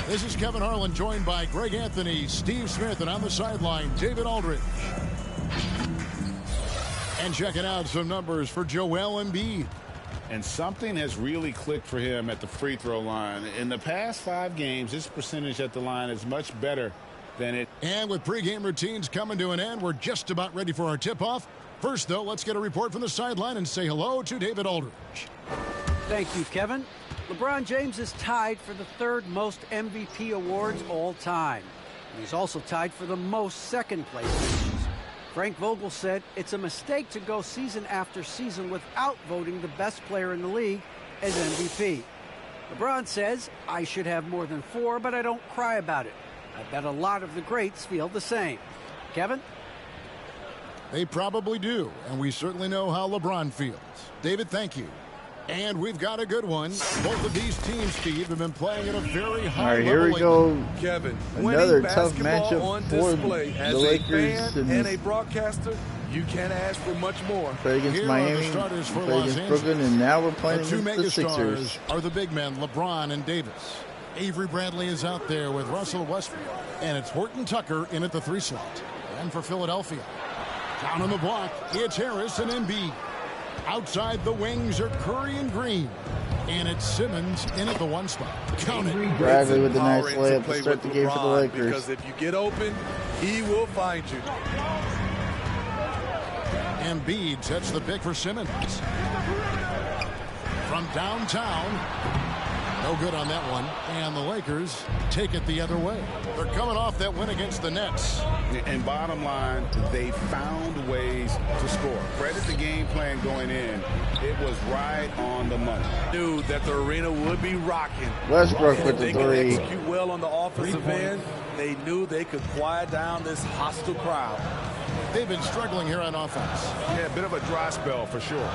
This is Kevin Harlan, joined by Greg Anthony, Steve Smith, and on the sideline, David Aldridge. And checking out some numbers for Joel Embiid. And something has really clicked for him at the free throw line. In the past 5 games, his percentage at the line is much better than it. And with pregame routines coming to an end, we're just about ready for our tip-off. First, though, let's get a report from the sideline and say hello to David Aldridge. Thank you, Kevin. LeBron James is tied for the 3rd most MVP awards all time. And he's also tied for the most second-place finishes. Frank Vogel said it's a mistake to go season after season without voting the best player in the league as MVP. LeBron says, I should have more than 4, but I don't cry about it. I bet a lot of the greats feel the same. Kevin? They probably do, and we certainly know how LeBron feels. David, thank you. And we've got a good one. Both of these teams, Steve, have been playing at a very high level. All right, here we go. Kevin, another tough matchup for the Lakers and a broadcaster. You can't ask for much more. Play against Here Miami, play against Brooklyn, and now we're playing against the Sixers. Are the big men, LeBron and Davis. Avery Bradley is out there with Russell Westbrook. And it's Horton Tucker in at the 3 slot. And for Philadelphia, down on the block, it's Harris and Embiid. Outside the wings are Curry and Green. And it's Simmons in at the 1 spot. Count it. Bradley with a nice layup to start the game for the Lakers. Because if you get open, he will find you. Embiid sets the pick for Simmons. From downtown. No good on that one. And the Lakers take it the other way. They're coming off that win against the Nets. And bottom line, they found ways to score. Credit the game plan going in. It was right on the money. Knew that the arena would be rocking. Westbrook with the 3. They could execute well on the offensive end. They knew they could quiet down this hostile crowd. They've been struggling here on offense. Yeah, a bit of a dry spell for sure.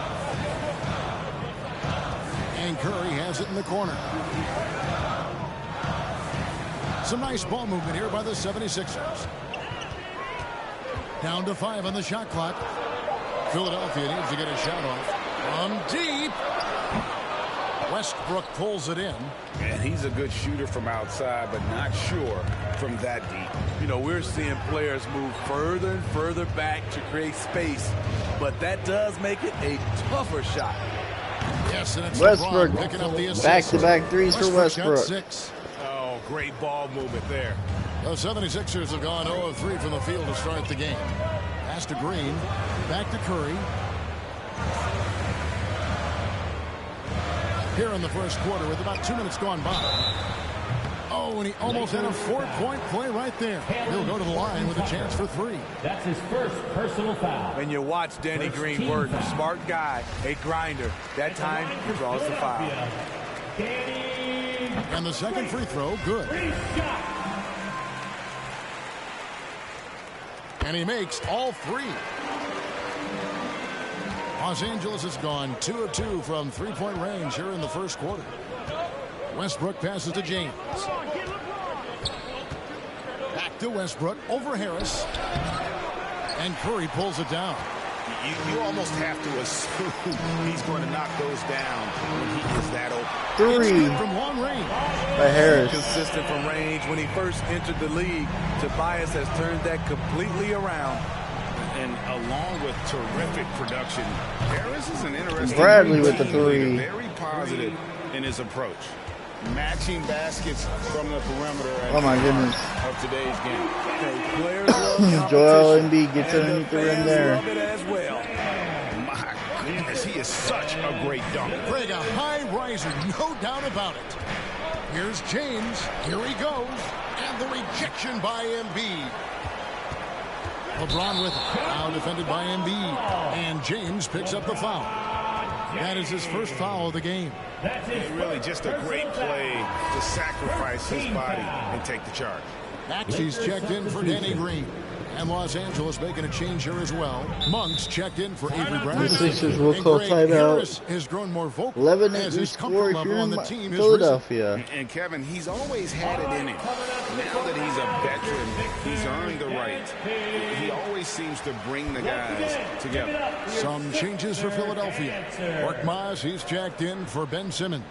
And Curry has it in the corner. Some nice ball movement here by the 76ers. Down to 5 on the shot clock. Philadelphia needs to get a shot off. From deep. Westbrook pulls it in. And he's a good shooter from outside, but not sure from that deep. You know, we're seeing players move further and further back to create space, but that does make it a tougher shot. Yes, and it's Westbrook picking up the assist. Back-to-back threes for Westbrook. 6. Oh, great ball movement there. The 76ers have gone 0 of 3 from the field to start the game. Pass to Green. Back to Curry. Here in the first quarter with about 2 minutes gone by. Oh, and he almost had a 4-point play right there. He'll go to the line with a chance for 3. That's his first personal foul. And you watch Danny Green work, a smart guy, a grinder. That time, he draws the foul. And the second free throw, good. And he makes all 3. Los Angeles has gone 2 of 2 from 3-point range here in the first quarter. Westbrook passes to James. Back to Westbrook, over Harris. And Curry pulls it down. You almost have to assume he's going to knock those down when he is that open. 3 from long range by Harris. Consistent from range. When he first entered the league, Tobias has turned that completely around. And along with terrific production, Harris is an interesting Bradley with the 3. Very positive in his approach. Matching baskets from the perimeter Oh my goodness. of today's game. Joel Embiid gets underneath the rim there. My goodness, he is such a great dunk. Greg, a high riser, no doubt about it. Here's James. Here he goes. And the rejection by Embiid. LeBron with it. Now defended by Embiid. And James picks up the foul. That is his first foul of the game. Really just a great play to sacrifice his body and take the charge. Maxey's checked in for Danny Green. And Los Angeles making a change here as well. Monk's checked in for Avery Bradley. The Sixers will call timeout. Has grown more vocal 11 as his score comfort here level on in the team Philadelphia. And Kevin, he's always had it in him. Now that he's a veteran, he's earned the right. He always seems to bring the guys together. Some changes for Philadelphia. Mark Moss, he's checked in for Ben Simmons.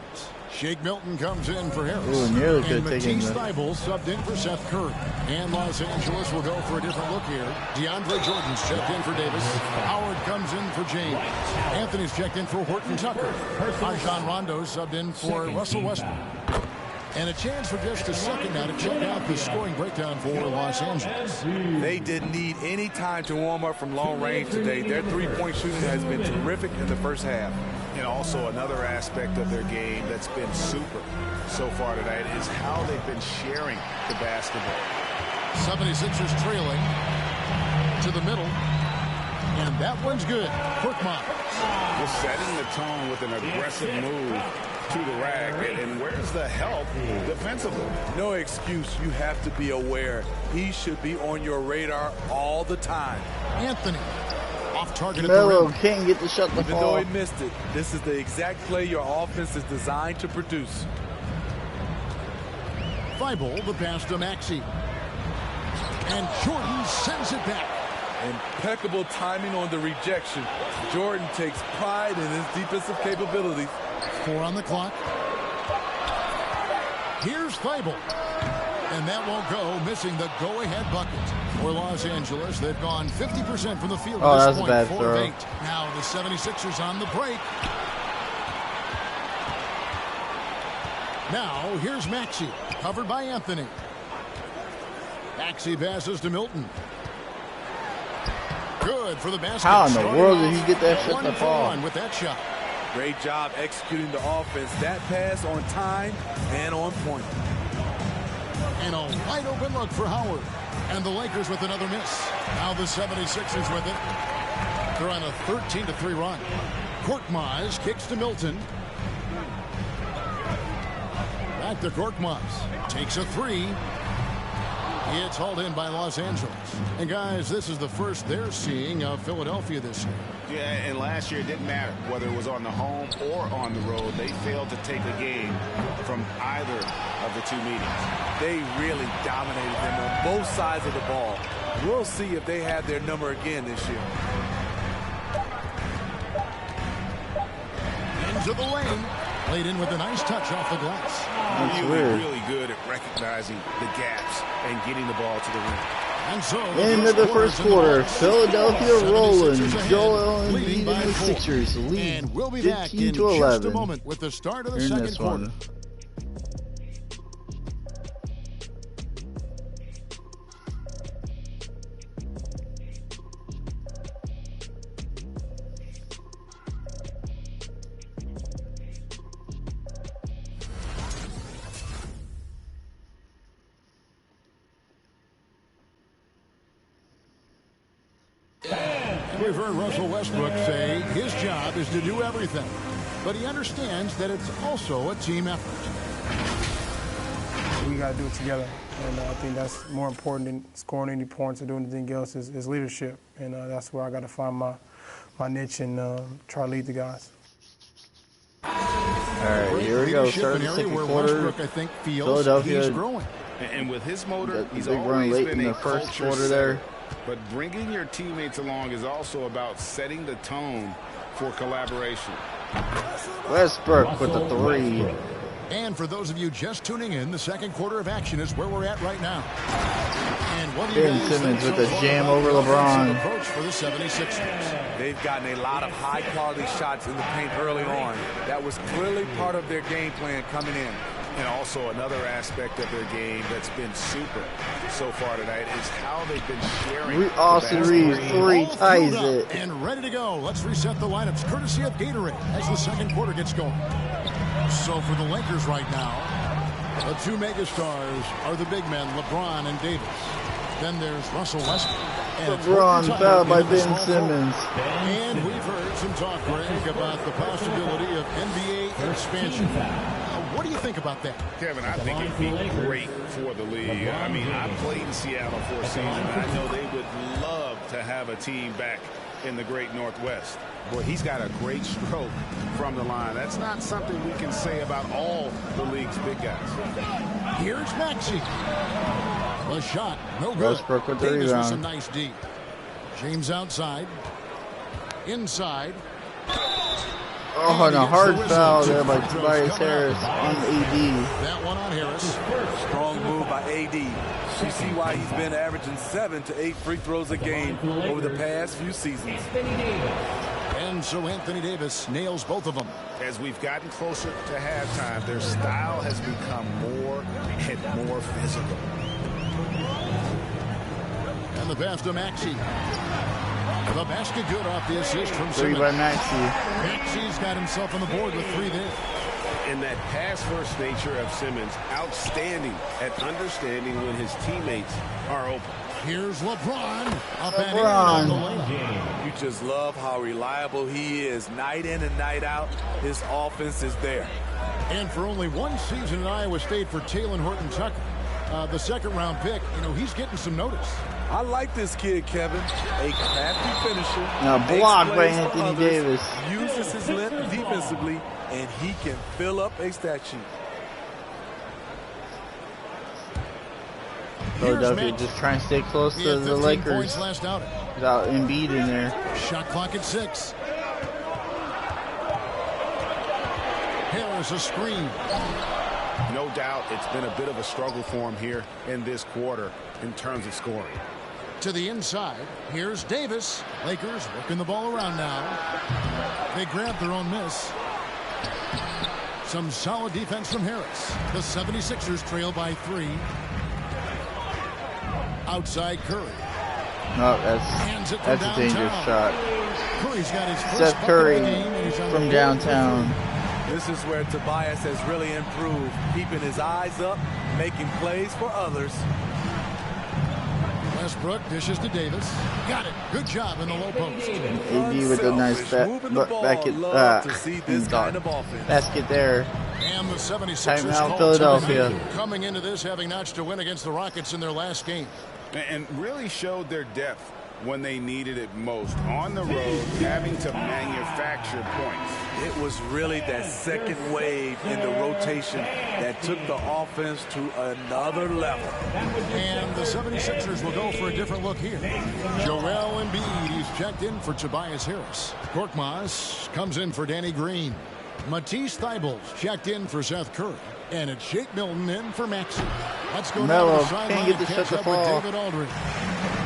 Shake Milton comes in for Harris. Ooh, nearly could and have taken Matisse the... Thybulle subbed in for Seth Curry. And Los Angeles will go for a different look here. DeAndre Jordan's checked in for Davis. Howard comes in for James. Anthony's checked in for Horton Tucker. Rajon Rondo subbed in for Russell Westbrook. And a chance for just a second now to check out the scoring breakdown for Los Angeles. They didn't need any time to warm up from long range today. Their three-point shooting has been terrific in the first half. And also another aspect of their game that's been super so far tonight is how they've been sharing the basketball. 76ers trailing to the middle. And that one's good. Korkmaz. Just setting the tone with an aggressive move to the rack. And where's the help defensively? No excuse. You have to be aware. He should be on your radar all the time. Anthony. Off target at the Melo rim. can't get the shot to Even fall. though he missed it, this is the exact play your offense is designed to produce. Thybulle, the pass to Maxey. And Jordan sends it back. Impeccable timing on the rejection. Jordan takes pride in his defensive capabilities. 4 on the clock. Here's Thybulle. And that won't go, missing the go-ahead bucket. For Los Angeles, they've gone 50% from the field Oh, at that's this a point, bad 4 throw. of 8. Now the 76ers on the break. Now here's Maxey, covered by Anthony. Maxey passes to Milton. Good for the basket. How in the Starting world did he off get that shot to 1 for fall? 1 with that shot. Great job executing the offense. That pass on time and on point. And a wide open look for Howard. And the Lakers with another miss. Now the 76ers with it. They're on a 13-3 run. Korkmaz kicks to Milton. Back to Korkmaz. Takes a 3. It's hauled in by Los Angeles. And guys, this is the first they're seeing of Philadelphia this year. Yeah, and last year it didn't matter whether it was on the home or on the road. They failed to take a game from either of the two meetings. They really dominated them on both sides of the ball. We'll see if they have their number again this year. Into the lane. Played in with a nice touch off the glass. Really good at recognizing the gaps and getting the ball to the rim. And so End of the first quarter. Philadelphia rolling. 76ers ahead, Joel Embiid leading and by the 4. Sixers lead And we'll be back 15 in to 11. just a moment with the start of the In second this quarter. one. We've heard Russell Westbrook say his job is to do everything, but he understands that it's also a team effort. We got to do it together, and I think that's more important than scoring any points or doing anything else is leadership, and that's where I got to find my niche and try to lead the guys. All right, here we go. Start of the second quarter. Westbrook, I think, feels Philadelphia he's growing. And with his motor, got the he's big run always late been in a the first culture quarter setter. there. But bringing your teammates along is also about setting the tone for collaboration. Westbrook with the 3. And for those of you just tuning in, the second quarter of action is where we're at right now. And what do you Ben guys Simmons think with so the far jam about over the offensive LeBron. approach for the 76ers? They've gotten a lot of high-quality shots in the paint early on. That was clearly part of their game plan coming in. And also another aspect of their game that's been super so far tonight is how they've been sharing. Austin the Reeves, basketball. 3 All ties fueled it. up and ready to go. Let's reset the lineups courtesy of Gatorade as the second quarter gets going. So for the Lakers right now, the two megastars are the big men, LeBron and Davis. Then there's Russell Westbrook. And it's LeBron Horton fouled Tucker by into the Ben small Simmons. forward. And we've heard some talk, Greg, about the possibility of NBA expansion. What do you think about that? Kevin, I think it'd be great for the league. I mean, I played in Seattle for a season, and I know they would love to have a team back in the great Northwest. Boy, he's got a great stroke from the line. That's not something we can say about all the league's big guys. Here's Maxey. The shot, no good. Westbrook with the Davis with rebound. some nice deep. James outside. Inside. Oh, and a hard foul there by Tobias Harris on AD. That one on Harris. Strong move by AD. You see why he's been averaging 7 to 8 free throws a game over the past few seasons. And so Anthony Davis nails both of them. As we've gotten closer to halftime, their style has become more and more physical. And the pass to Maxey. The basket good off the assist from Three Simmons. by Maxey. Maxey's got himself on the board with 3 there. And that pass-first nature of Simmons, outstanding at understanding when his teammates are open. Here's LeBron. Up and in on the layup. You just love how reliable he is. Night in and night out, his offense is there. And for only one season in Iowa State for Talen Horton-Tucker, the second-round pick, he's getting some notice. I like this kid, Kevin. A crafty finisher. Now blocked by Anthony Davis. Uses his length defensively, and he can fill up a stat sheet. Philadelphia just trying to stay close to the Lakers without Embiid in there. Shot clock at 6. Harris a screen. No doubt it's been a bit of a struggle for him here in this quarter in terms of scoring. To the inside, here's Davis. Lakers working the ball around now. They grab their own miss. Some solid defense from Harris. The 76ers trail by 3. Outside Curry. No, that's a dangerous shot. Curry's got his first Seth Curry of the game, and he's on from the downtown. This is where Tobias has really improved, keeping his eyes up, making plays for others. Westbrook dishes to Davis. Got it. Good job in the low post. AD with a nice basket there. And the 76ers Timeout, Philadelphia. coming into this having notched a win against the Rockets in their last game. And really showed their depth when they needed it most. On the road, having to manufacture points. It was really that second wave in the rotation that took the offense to another level. And the 76ers will go for a different look here. Joel Embiid, he's checked in for Tobias Harris. Korkmaz comes in for Danny Green. Matisse Thybulle's checked in for Seth Curry. And it's Shake Milton in for Maxey. Let's go down to the sideline and catch up with David Aldridge.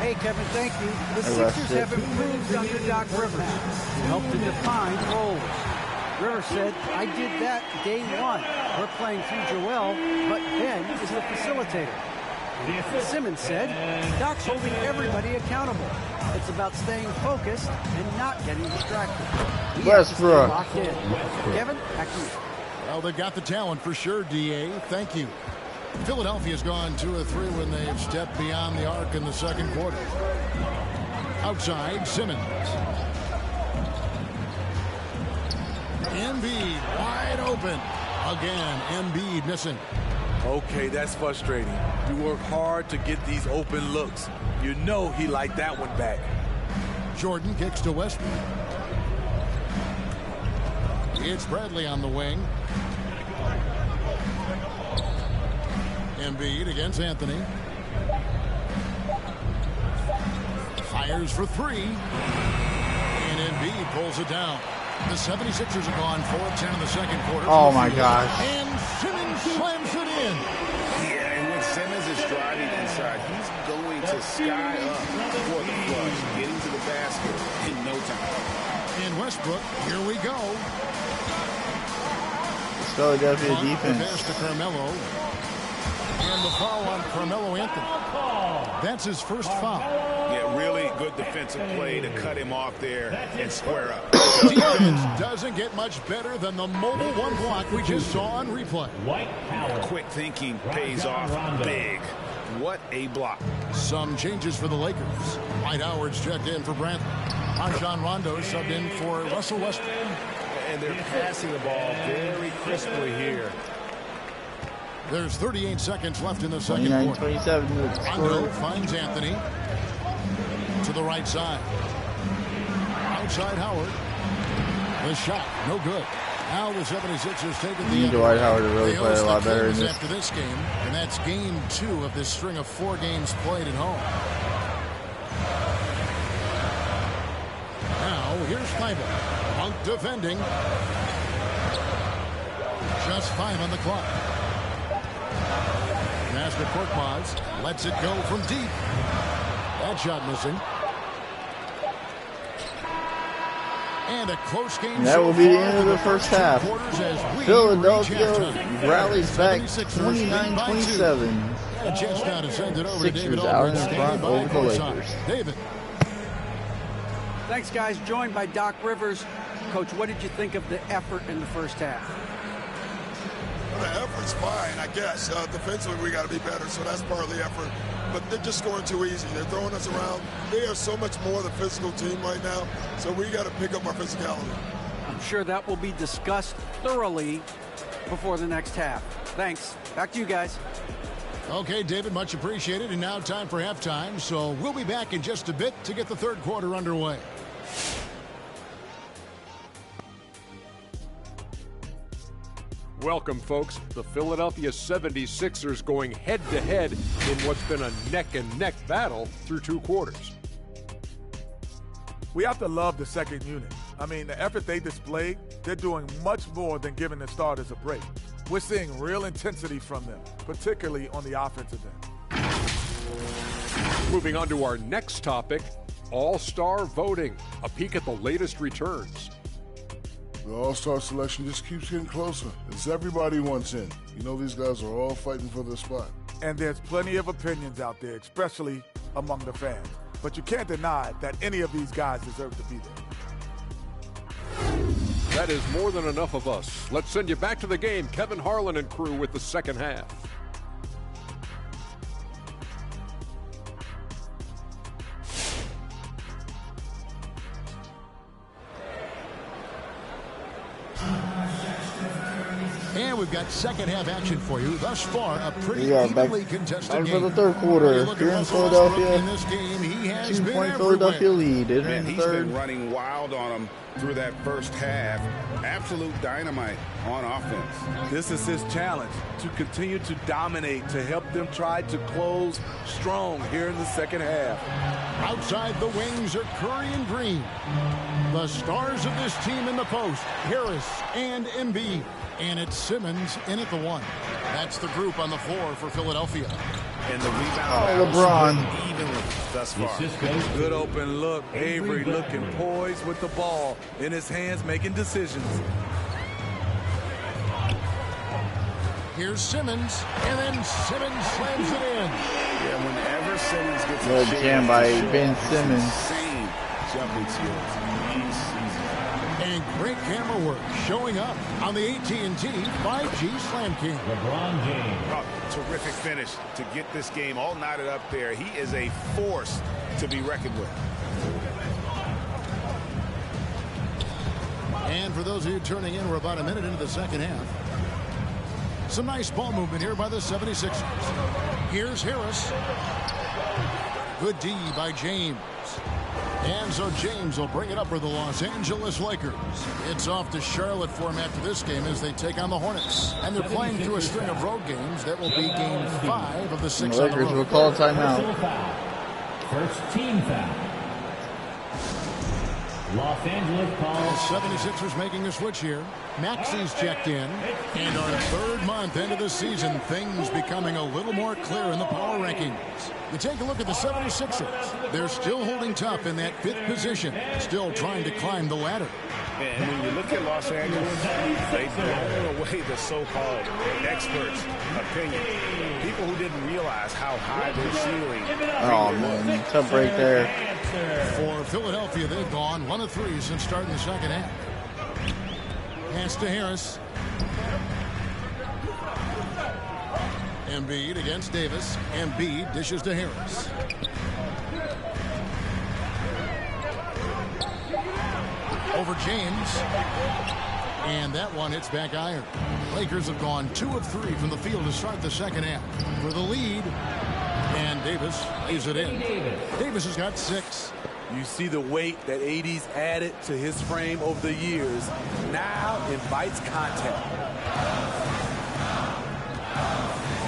Hey, Kevin, thank you. The Sixers have improved under Doc Rivers. He helped to define roles. Rivers said, I did that day 1. We're playing through Joel, but Ben is the facilitator. Simmons said, Doc's holding everybody accountable. It's about staying focused and not getting distracted. Westbrook. Locked in. Kevin, back to you. Well, they've got the talent for sure, D.A. Thank you. Philadelphia's gone 2 of 3 when they've stepped beyond the arc in the second quarter. Outside, Simmons. Embiid wide open. Again, Embiid missing. Okay, that's frustrating. You work hard to get these open looks. You know he liked that one back. Jordan kicks to Westbrook. It's Bradley on the wing. Embiid against Anthony. Fires for 3. And Embiid pulls it down. The 76ers are gone 4 of 10 in the second quarter. Oh my gosh. And Simmons slams it in. Yeah, and when Simmons is driving inside, he's going to sky up for the flush, getting to the basket in no time. In Westbrook, here we go. Philadelphia The defense. pass to Carmelo. And the foul on Carmelo Anthony. That's his first foul. Yeah, really good defensive play to cut him off there and square up. Defense doesn't get much better than the mobile one block we just saw on replay. Quick thinking pays off big. What a block. Some changes for the Lakers. Dwight Howard's checked in for Bradley. Rajon Rondo subbed in for Russell Westbrook. And they're passing the ball very crisply here. There's 38 seconds left in the second quarter. 29-27. Rondo finds Anthony to the right side. Outside Howard. The shot, no good. Now the 76ers taking the Dwight Howard to really play a lot better in this. After this game, and that's game 2 of this string of 4 games played at home. Now here's Thybulle. Monk defending. Just 5 on the clock. Pass to Korkmaz. Lets it go from deep. That shot missing. And a close game. That will be the end of the first half. Philadelphia rallies back 29-27. A chance now to send it over to David Sixers out in Aldridge, front over the Lakers. David. Thanks, guys. Joined by Doc Rivers. Coach, what did you think of the effort in the first half? Well, the effort's fine, I guess. Defensively, we got to be better, so that's part of the effort. But they're just scoring too easy. They're throwing us around. They are so much more the physical team right now, so we got to pick up our physicality. I'm sure that will be discussed thoroughly before the next half. Thanks. Back to you guys. Okay, David, much appreciated. And now time for halftime. So we'll be back in just a bit to get the third quarter underway. Welcome, folks. The Philadelphia 76ers going head-to-head in what's been a neck-and-neck battle through 2 quarters. We have to love the second unit. I mean, the effort they displayed, they're doing much more than giving the starters a break. We're seeing real intensity from them, particularly on the offensive end. Moving on to our next topic, All-Star voting. A peek at the latest returns. The All-Star selection just keeps getting closer as everybody wants in. You know, these guys are all fighting for their spot. And there's plenty of opinions out there, especially among the fans. But you can't deny that any of these guys deserve to be there. That is more than enough of us. Let's send you back to the game. Kevin Harlan and crew with the second half. And we've got second half action for you. Thus far, a pretty evenly contested game. For the third quarter, here in Philadelphia, in this game, he has 2-point Philadelphia lead. Man, he's been running wild on them through that first half. Absolute dynamite on offense. This is his challenge, to continue to dominate, to help them try to close strong here in the second half. Outside the wings are Curry and Green. The stars of this team in the post, Harris and Embiid. And it's Simmons in at the 1. That's the group on the floor for Philadelphia. And the rebound LeBron evenly thus far. Good open look. Avery looking poised with the ball in his hands, making decisions. Here's Simmons, and then Simmons slams it in. Yeah, whenever Simmons gets a jam by Ben Simmons. Insane jumping skills. And great camera work showing up on the AT&T 5G Slam King. LeBron James. Oh, terrific finish to get this game all knotted up there. He is a force to be reckoned with. And for those of you turning in, we're about a minute into the second half. Some nice ball movement here by the 76ers. Here's Harris. Good D by James. And so James will bring it up for the Los Angeles Lakers. It's off to Charlotte for him after this game as they take on the Hornets. And they're playing through a string of road games. That will be game 5 of the 6 on the road. Lakers will call timeout. First team foul. Los Angeles calls. The 76ers making a switch here. Maxi's checked in. And our third month into the season, things becoming a little more clear in the power rankings. You take a look at the 76ers. They're still holding tough in that 5th position, still trying to climb the ladder. And when you look at Los Angeles, they've blown away the so-called experts' opinion. People who didn't realize how high their ceiling. Oh, man. Tough break there. For Philadelphia, they've gone 1 of 3 since starting the second half. Pass to Harris. Embiid against Davis. Embiid dishes to Harris. Over James. And that one hits back iron. Lakers have gone 2 of 3 from the field to start the second half. For the lead. And Davis lays it in. Davis has got 6. You see the weight that AD's added to his frame over the years. Now invites contact.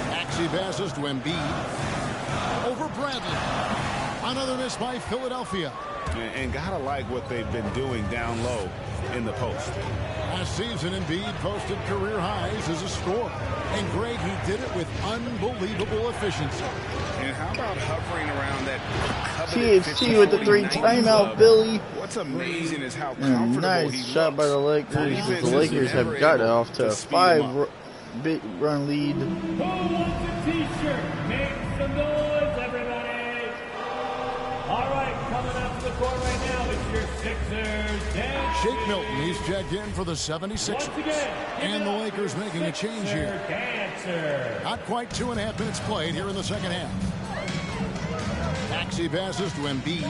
Maxey passes to Embiid. Over Bradley. Another miss by Philadelphia. And gotta like what they've been doing down low in the post. Last season, Embiid posted career highs as a scorer. And Greg, he did it with unbelievable efficiency. And how about hovering around that coveted THT with the 3 timeout, Billy. What's amazing is how comfortable nice he shot by the Lakers. The Lakers have got it off to a 5-big run lead. Who wants a t-shirt? Make some noise, everybody. All right, coming up to the court right now is your Sixers. Shake Milton, he's checked in for the 76ers. And the Lakers making a change here. Not quite 2.5 minutes played here in the second half. Maxey passes to Embiid.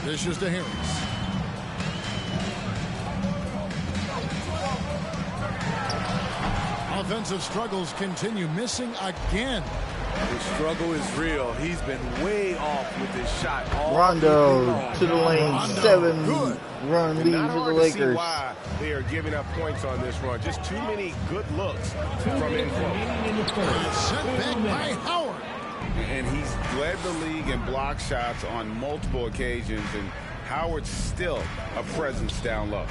Dishes to Harris. Offensive struggles continue, missing again. The struggle is real. He's been way off with his shot. Rondo to the lane, 7-run lead for the Lakers. Why they are giving up points on this run. Just too many good looks from inflow. Set back by Howard. And he's led the league in block shots on multiple occasions, and Howard's still a presence down low.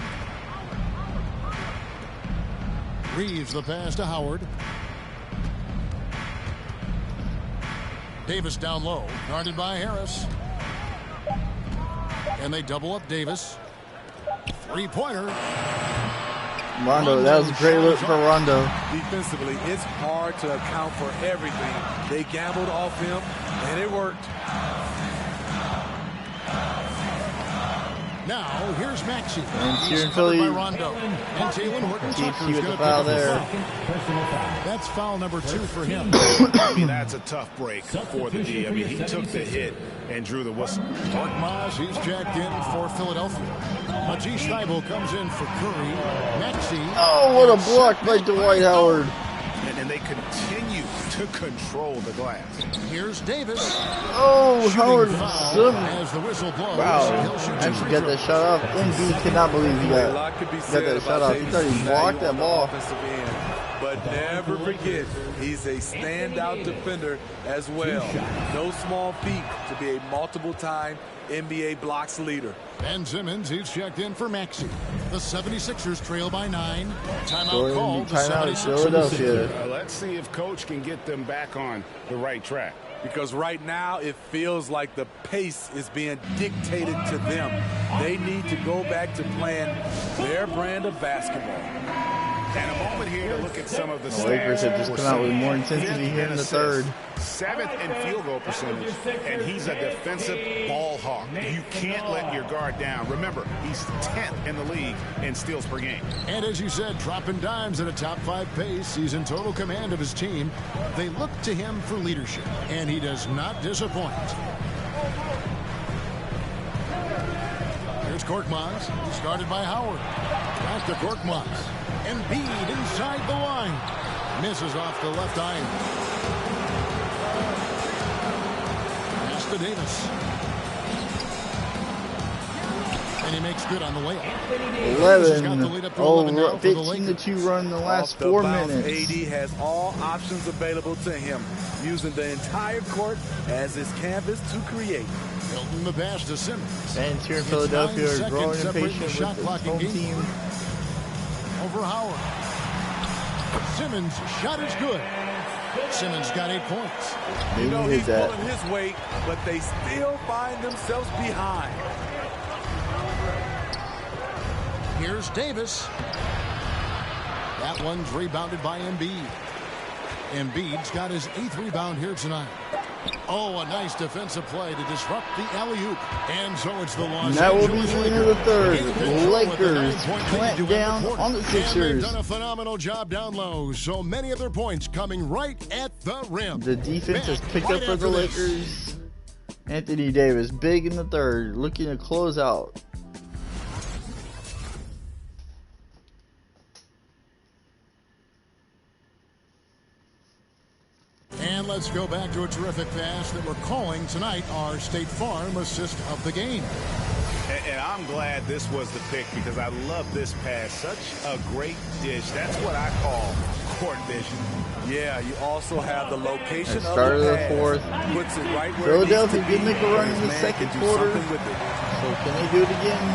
Reeves the pass to Howard. Davis down low, guarded by Harris. And they double up Davis. 3-pointer. Rondo, that was a great look for Rondo. Defensively, it's hard to account for everything. They gambled off him, and it worked. Now, here's Maxey. And here in covered Philly. by Rondo. And Jalen Horton-Tucker is going to pick foul up the there. foul. That's foul number 2 for him. I mean, that's a tough break for the D. I mean, he took the hit and drew the whistle. Korkmaz, he's checked in for Philadelphia. Matisse Thybulle comes in for Curry. Maxey. Oh, what a block by Dwight Howard. And they continue to control the glass. Here's Davis. Oh, Howard. As the whistle blows. Wow. I should get that shot off. Embiid cannot believe he got that shot off. He thought he blocked that ball. But never forget, he's a standout defender as well. No small feat to be a multiple-time NBA blocks leader. Ben Simmons, he's checked in for Maxey. The 76ers trail by 9. Timeout called. The 76ers. Let's see if Coach can get them back on the right track. Because right now it feels like the pace is being dictated to them. They need to go back to playing their brand of basketball. And a moment here to look at some of the Lakers have just come out with more intensity here in the third. 7th in field goal percentage, and he's a defensive ball hawk. You can't let your guard down. Remember, he's 10th in the league in steals per game. And as you said, dropping dimes at a top 5 pace. He's in total command of his team. They look to him for leadership, and he does not disappoint. Here's Korkmaz. He's guarded by Howard. Back to Korkmaz. Embiid inside the line. Misses off the left iron. Pass to Davis. And he makes good on the layup. 11. 15-2 run in the last 4 minutes. AD has all options available to him, using the entire court as his canvas to create. Milton the pass to Simmons. Fans here in Philadelphia are growing impatient with the home team. Over Howard. Simmons' shot is good. Simmons got 8 points. You know he's pulling his weight, but they still find themselves behind. Here's Davis. That one's rebounded by Embiid. Embiid's got his 8th rebound here tonight. Oh, a nice defensive play to disrupt the alley-oop. And so it's the Los That will be Angeles the end of the third. Lakers. Lakers clamp down on the Sixers. And they've done a phenomenal job down low. So many of their points coming right at the rim. The defense has picked right up for the this. Lakers. Anthony Davis, big in the third, looking to close out. And let's go back to a terrific pass that we're calling tonight our State Farm assist of the game. And I'm glad this was the pick because I love this pass. Such a great dish. That's what I call court vision. Yeah, you also have the location of Start of the pass. fourth. Puts it right where Philadelphia it did needs to make a run be. in the Man second can do quarter. something with it. So can they do it again?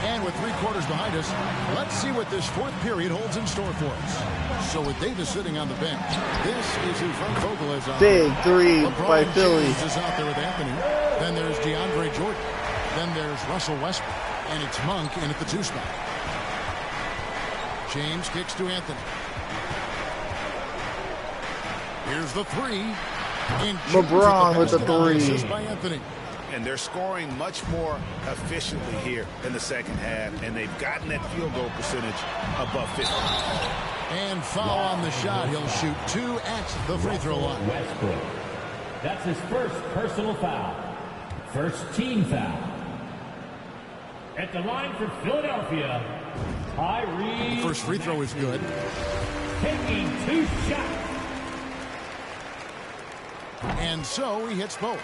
And with 3 quarters behind us, let's see what this fourth period holds in store for us. So with Davis sitting on the bench, this is who Frank Vogel is on. Big three LeBron by Philly. James is out there with Anthony. Then there's DeAndre Jordan. Then there's Russell Westbrook. And it's Monk in at the 2 spot. James kicks to Anthony. Here's the 3. And LeBron with the basket 3. by Anthony. And they're scoring much more efficiently here in the second half, and they've gotten that field goal percentage above 50. And foul on the shot. He'll shoot 2 at the free throw line. Westbrook. That's his first personal foul. First team foul. At the line for Philadelphia, Tyrese. First free throw is good. Taking 2 shots. And so he hits both.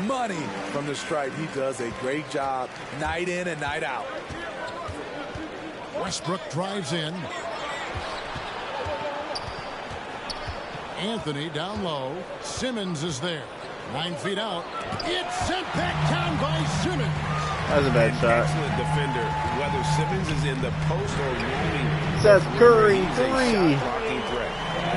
Money from the stripe. He does a great job night in and night out. Westbrook drives in. Anthony down low. Simmons is there. 9 feet out. It's sent back down by Simmons. That was a bad shot. Excellent defender, whether Simmons is in the post or roaming. Seth Curry, he's a 3. shot-blocking threat.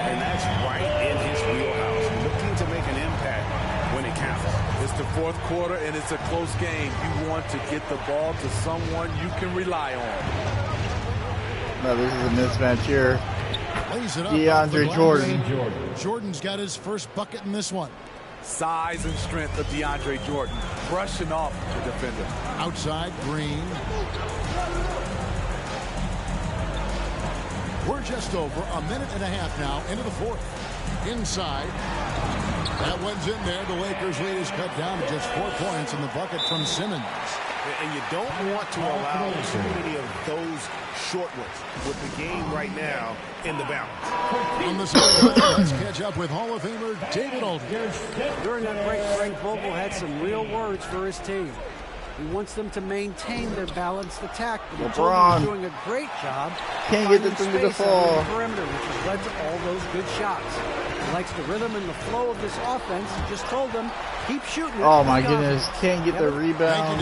And that's right in his wheelhouse. Looking to make an impact when it counts. It's the fourth quarter, and it's a close game. You want to get the ball to someone you can rely on. No, this is a mismatch here. Lays it up DeAndre Jordan. Jordan's got his first bucket in this one. Size and strength of DeAndre Jordan, brushing off the defender. Outside, Green. We're just over a minute and a half now into the fourth. Inside. That one's in there. The Lakers' lead is cut down to just 4 points in the bucket from Simmons. And you don't want to allow too many of those short ones with the game right now in the balance. On the side, let's catch up with Hall of Famer David Aldridge. During that break, Frank Vogel had some real words for his team. He wants them to maintain their balanced attack, but he told them he's doing a great job. Can't get the finding 3 to space out fall. on the perimeter, which has led to all those good shots. He likes the rhythm and the flow of this offense. He just told them, keep shooting it. Oh my goodness. Can't get the rebound.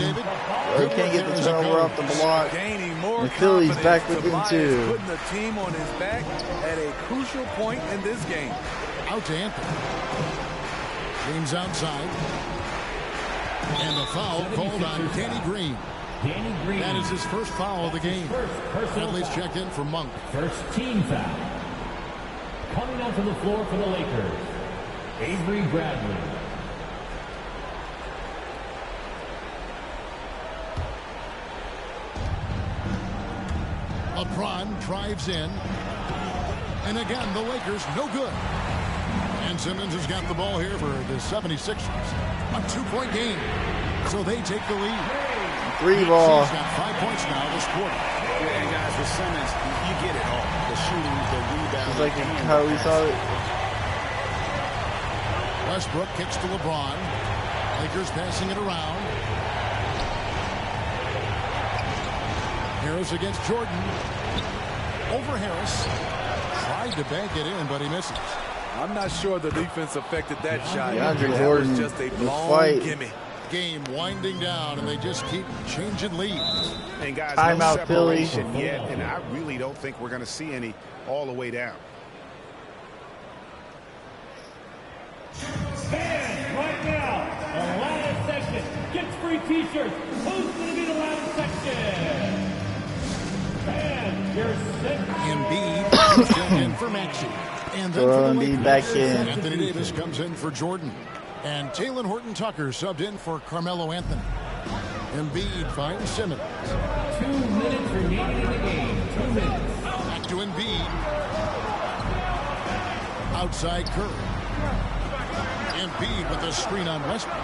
Or can't get the turnover off the block. Gaining more And Philly's back confidence. within Tobias 2. putting the team on his back at a crucial point in this game. Out to Anthony. James outside. And the foul called on Danny Green. Danny Green. That is his first foul of the game. Penalties checked in for Monk. First team foul. Coming onto the floor for the Lakers, Avery Bradley. LeBron drives in. And again, the Lakers no good. And Simmons has got the ball here for the 76ers. A 2-point game. So they take the lead. 3 ball. He's got 5 points now this quarter. Yeah, and guys, with Simmons, you get it all. The shooting, the rebound. Just like how we saw it. Westbrook kicks to LeBron. Lakers passing it around. Harris against Jordan. Over Harris. Tried to bank it in, but he misses. I'm not sure the defense affected that shot. DeAndre That Jordan, was just a the blown fight. gimme. Game winding down, and they just keep changing leads. And guys, Timeout, no Philly. separation yet, and I really don't think we're going to see any all the way down. Fans, right now, the loudest section gets free T-shirts. Who's going to be the loudest section? Fans, you're set. Embiid comes in for Maxey. And then Throw for the Embiid Lakers, back in. Anthony Davis comes in for Jordan. And Talen Horton-Tucker subbed in for Carmelo Anthony. Embiid finds Simmons. 2 minutes remaining in the game. 2 minutes. Back to Embiid. Outside Curry. Embiid with a screen on Westbrook.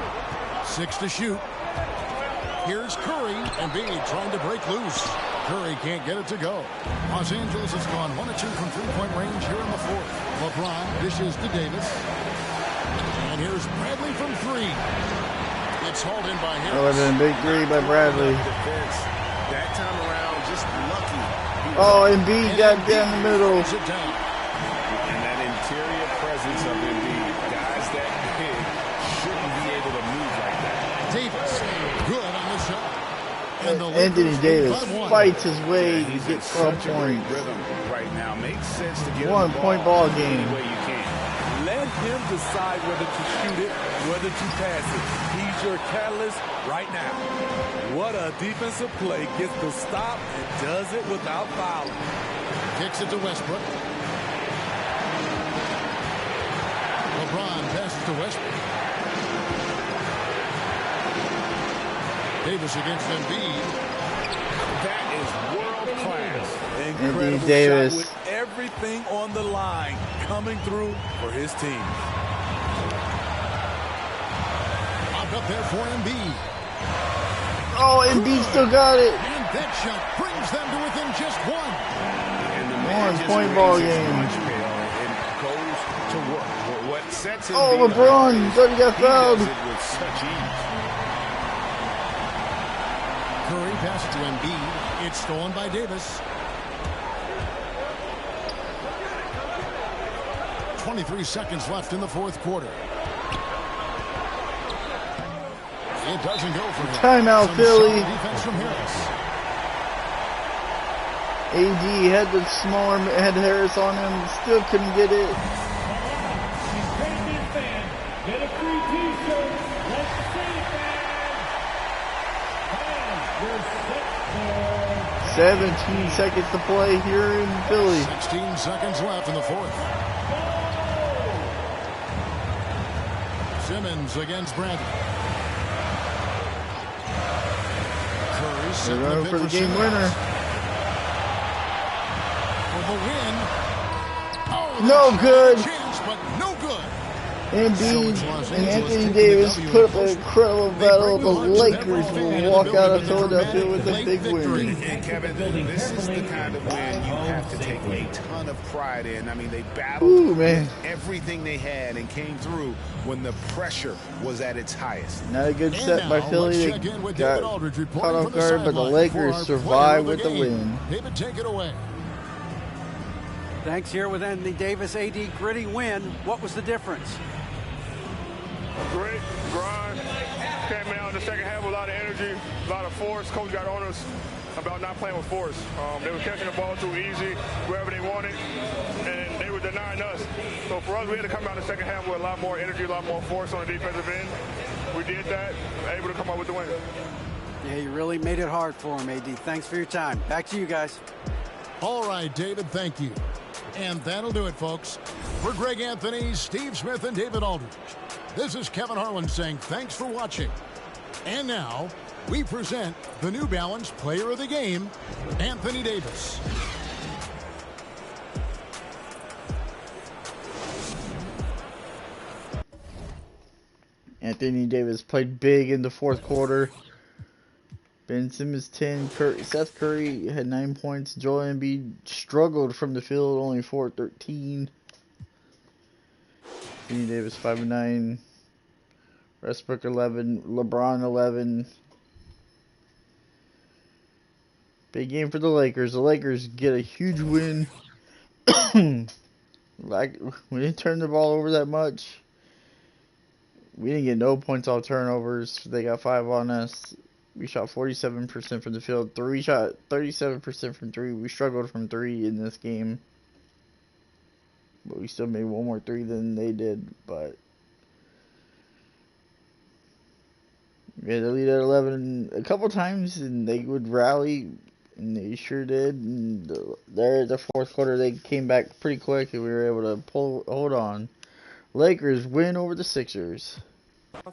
6 to shoot. Here's Curry. Embiid trying to break loose. Curry can't get it to go. Los Angeles has gone 1 of 2 from 3-point range here in the fourth. LeBron dishes to Davis. And here's Bradley from 3. It's hauled in by That would Harris. have been a big 3 by Bradley. Defense, that time around, just lucky. Oh, Embiid got down the middle. It down. Anthony Davis fights his way to get 12 points. Right now, makes sense to get 1 point ball game. any way you can. Let him decide whether to shoot it, whether to pass it. He's your catalyst right now. What a defensive play. Gets the stop and does it without fouling. Kicks it to Westbrook. LeBron passes to Westbrook. Davis against Embiid. That is world class. Incredible Davis. shot with everything on the line coming through for his team. Popped up there for Embiid. Oh, Embiid still got it. And that shot brings them to within just one. And the 1 point ball game. and goes to work. What sets him Oh, LeBron thought he got fouled. He does it with such ease. Curry passes to Embiid. It's stolen by Davis. 23 seconds left in the fourth quarter. It doesn't go for him. Timeout, Some Philly. solid defense from Harris. AD had Harris on him, still couldn't get it. Get a free t-shirt. Let's see it, fans. 17 seconds to play here in Philly. 16 seconds left in the fourth. Simmons against Bradley. Curry They're running for the game Simmons. winner. For the win. Oh, No good. Chance, but no good. Embiid and Anthony Davis put up an incredible battle. The Lakers will walk out of Philadelphia with a big win. And Kevin, this is the kind of win you have to take a ton of pride in. I mean, they battled everything they had and came through when the pressure was at its highest. Not a good set by Philly. They got caught off guard, but the Lakers survived with the win. David, take it away. Thanks. Here with Anthony Davis. AD, gritty win. What was the difference? Grit, grind, came out in the second half with a lot of energy, a lot of force. Coach got on us about not playing with force. They were catching the ball too easy, wherever they wanted, and they were denying us. So for us, we had to come out in the second half with a lot more energy, a lot more force on the defensive end. We did that, able to come up with the win. Yeah, you really made it hard for him, AD. Thanks for your time. Back to you guys. All right, David, thank you. And that'll do it, folks. For Greg Anthony, Steve Smith, and David Aldridge, this is Kevin Harlan saying thanks for watching. And now, we present the New Balance Player of the Game, Anthony Davis. Anthony Davis played big in the fourth quarter. Ben Simmons 10, Seth Curry had 9 points. Joel Embiid struggled from the field, only 4-13. Anthony Davis 5 of 9. Westbrook 11. LeBron 11. Big game for the Lakers. The Lakers get a huge win. Like, we didn't turn the ball over that much. We didn't get no points off turnovers. They got 5 on us. We shot 47% from the field. We shot 37% from 3. We struggled from 3 in this game. But we still made one more 3 than they did. But we had to lead at 11 a couple times, and they would rally, and they sure did. And the fourth quarter, they came back pretty quick, and we were able to hold on. Lakers win over the Sixers.